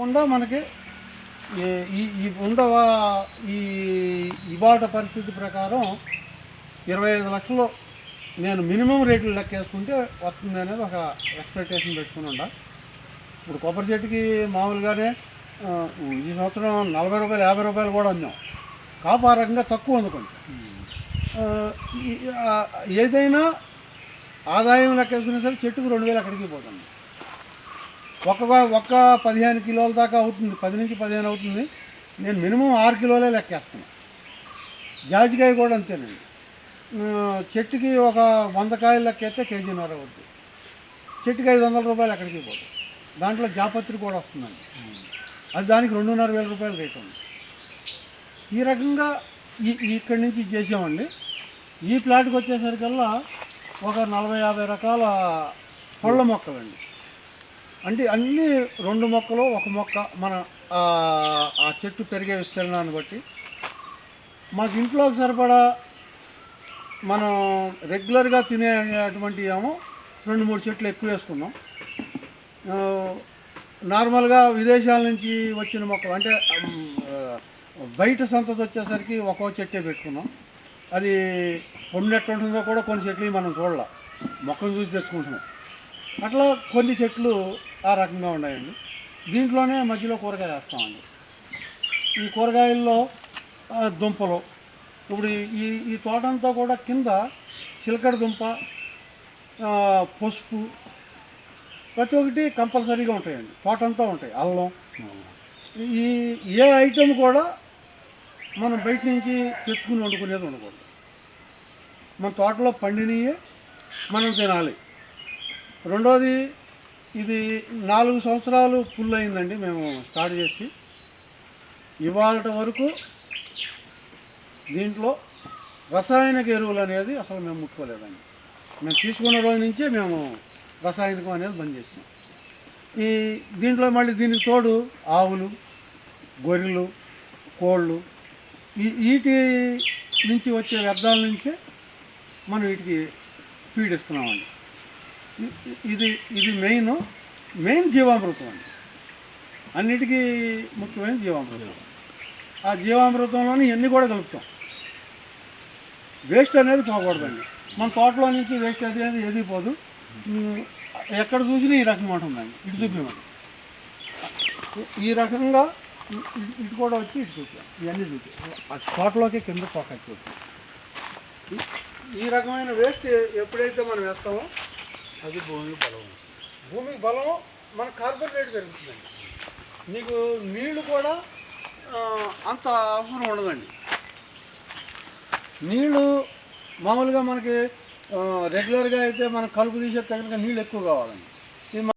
కాకుండా మనకి ఈ ఈ ఉండవ ఈ ఇవాళ పరిస్థితి ప్రకారం 25 లక్షలు నేను మినిమం రేట్లు లెక్కేసుకుంటే వస్తుంది అనేది ఒక ఎక్స్పెక్టేషన్ పెట్టుకుని ఉండ. ఇప్పుడు కొబ్బరి చెట్టుకి మామూలుగానే ఈ సంవత్సరం 40 రూపాయలు 50 రూపాయలు కూడా అన్నాం. కాపు ఆ రకంగా తక్కువ అందుకోండి. ఏదైనా ఆదాయం లెక్కేసుకునే సరే చెట్టుకు 2000 అక్కడికి పోతుంది. ఒక్క 15 కిలోల దాకా అవుతుంది, 10 నుంచి 15 అవుతుంది. నేను మినిమం 6 కిలోలే లెక్కేస్తున్నాను. జాజికాయ కూడా అంతేనండి. చెట్టుకి ఒక 100 కాయలు లెక్కేస్తే కేజీన్నర అవుతుంది. చెట్టుకి 500 రూపాయలు ఎక్కడికి పోతుంది. దాంట్లో జాపత్రి కూడా వస్తుందండి, అది దానికి 2,500 రూపాయలు రేటు ఉంది. ఈ రకంగా ఇక్కడి నుంచి చేసామండి. ఈ ప్లాట్కి వచ్చేసరికల్లా ఒక 40-50 రకాల పళ్ళ మొక్కలండి. అంటే అన్నీ 2 మొక్కలు 1 మొక్క మన ఆ చెట్టు పెరిగే విస్తీర్ణాన్ని బట్టి మాకు ఇంట్లోకి సరిపడా మనం రెగ్యులర్గా తినేటువంటి ఏమో 2-3 చెట్లు ఎక్కువ వేసుకున్నాం. నార్మల్గా విదేశాల నుంచి వచ్చిన మొక్కలు అంటే బయట సంతతి వచ్చేసరికి ఒక్కో చెట్టే పెట్టుకున్నాం. అది పొన్నెట్టు ఉంటుందో కూడా కొన్ని చెట్లు మనం చూడాల, మొక్కను చూసి తెచ్చుకుంటున్నాం. అట్లా కొన్ని చెట్లు ఆ రకంగా ఉన్నాయండి. దీంట్లోనే మధ్యలో కూరగాయలు వేస్తామండి. ఈ కూరగాయల్లో దుంపలు ఇప్పుడు ఈ తోటంతా కూడా కింద చిలకడ దుంప, పసుపు ప్రతి ఒక్కటి కంపల్సరీగా ఉంటాయండి. తోటంతా ఉంటాయి. అల్లం, ఏ ఐటెం కూడా మనం బయట నుంచి తెచ్చుకుని వండుకునేది ఉండకూడదు. మన తోటలో పండినయే మనం తినాలి. రెండోది, ఇది 4 సంవత్సరాలు ఫుల్ అయిందండి మేము స్టార్ట్ చేసి. ఇవాళ వరకు దీంట్లో రసాయనిక ఎరువులు అనేది అసలు మేము ముట్టుకోలేదండి. మేము తీసుకున్న రోజు నుంచే మేము రసాయనికం అనేది బంద్ చేసాం. దీంట్లో మళ్ళీ దీనికి తోడు ఆవులు, గొర్రెలు, కోళ్ళు వీటి నుంచి వచ్చే వ్యర్థాల నుంచే మనం వీటికి ఫీడ్ ఇస్తున్నామండి. ఇది మెయిన్ జీవామృతం అండి. అన్నిటికీ ముఖ్యమైన జీవామృతం. ఆ జీవామృతంలోని ఇవన్నీ కూడా కలుపుతాం. వేస్ట్ అనేది పోకూడదండి. మన తోటలో నుంచి వేస్ట్ అనేది ఏది పోదు. ఎక్కడ చూసినా ఈ రకంగా ఉంటుందండి. ఇటు చూపించండి. ఈ రకంగా ఇటు కూడా వచ్చి ఇటు చూపాం. ఇవన్నీ చూపాం. తోటలోకి కింద పోక చూపాం. ఈ రకమైన వేస్ట్ ఎప్పుడైతే మనం వేస్తామో అది భూమికి బలం, మన కార్బన్ రేట్ పెరుగుతుందండి. నీకు నీళ్లు కూడా అంత అవసరం ఉండదండి. నీళ్ళు మామూలుగా మనకి రెగ్యులర్గా అయితే మనం కలుపు తీసే తగిన నీళ్ళు ఎక్కువ కావాలండి.